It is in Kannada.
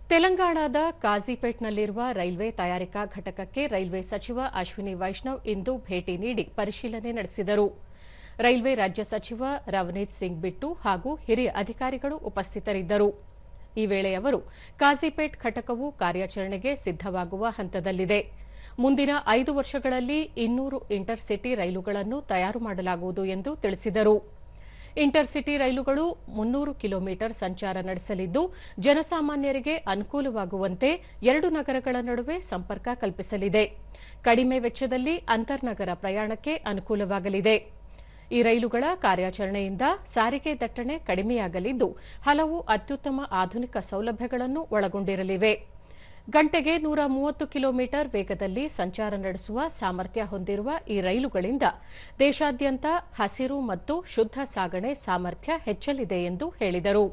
ತೆಲಂಗಾಣದ ಕಾಜಿಪೇಟ್ನಲ್ಲಿರುವ ರೈಲ್ವೆ ತಯಾರಿಕಾ ಘಟಕಕ್ಕೆ ರೈಲ್ವೆ ಸಚಿವ ಅಶ್ವಿನಿ ವೈಷ್ಣವ್ ಇಂದು ಭೇಟಿ ನೀಡಿ ಪರಿಶೀಲನೆ ನಡೆಸಿದರು. ರೈಲ್ವೆ ರಾಜ್ಯ ಸಚಿವ ರವನೀತ್ ಸಿಂಗ್ ಬಿಟ್ಟು ಹಾಗೂ ಹಿರಿಯ ಅಧಿಕಾರಿಗಳು ಉಪಸ್ಥಿತರಿದ್ದರು. ಈ ವೇಳೆ ಅವರು ಕಾಜಿಪೇಟ್ ಘಟಕವು ಕಾರ್ಯಾಚರಣೆಗೆ ಸಿದ್ದವಾಗುವ ಹಂತದಲ್ಲಿದೆ. ಮುಂದಿನ 5 ವರ್ಷಗಳಲ್ಲಿ 200 ಇಂಟರ್ಸಿಟಿ ರೈಲುಗಳನ್ನು ತಯಾರು ಮಾಡಲಾಗುವುದು ಎಂದು ತಿಳಿಸಿದರು. ಇಂಟರ್ಸಿಟಿ ರೈಲುಗಳು 300 ಕಿಲೋಮೀಟರ್ ಸಂಚಾರ ನಡೆಸಲಿದ್ದು, ಜನಸಾಮಾನ್ಯರಿಗೆ ಅನುಕೂಲವಾಗುವಂತೆ 2 ನಗರಗಳ ನಡುವೆ ಸಂಪರ್ಕ ಕಲ್ಪಿಸಲಿದೆ. ಕಡಿಮೆ ವೆಚ್ಚದಲ್ಲಿ ಅಂತರ್ನಗರ ಪ್ರಯಾಣಕ್ಕೆ ಅನುಕೂಲವಾಗಲಿದೆ. ಈ ರೈಲುಗಳ ಕಾರ್ಯಾಚರಣೆಯಿಂದ ಸಾರಿಗೆ ದಟ್ಟಣೆ ಕಡಿಮೆಯಾಗಲಿದ್ದು, ಹಲವು ಅತ್ಯುತ್ತಮ ಆಧುನಿಕ ಸೌಲಭ್ಯಗಳನ್ನು ಒಳಗೊಂಡಿರಲಿವೆ. ಗಂಟೆಗೆ 130 ಕಿಲೋಮೀಟರ್ ವೇಗದಲ್ಲಿ ಸಂಚಾರ ನಡೆಸುವ ಸಾಮರ್ಥ್ಯ ಹೊಂದಿರುವ ಈ ರೈಲುಗಳಿಂದ ದೇಶಾದ್ಯಂತ ಹಸಿರು ಮತ್ತು ಶುದ್ಧ ಸಾಗಣೆ ಸಾಮರ್ಥ್ಯ ಹೆಚ್ಚಲಿದೆ ಎಂದು ಹೇಳಿದರು.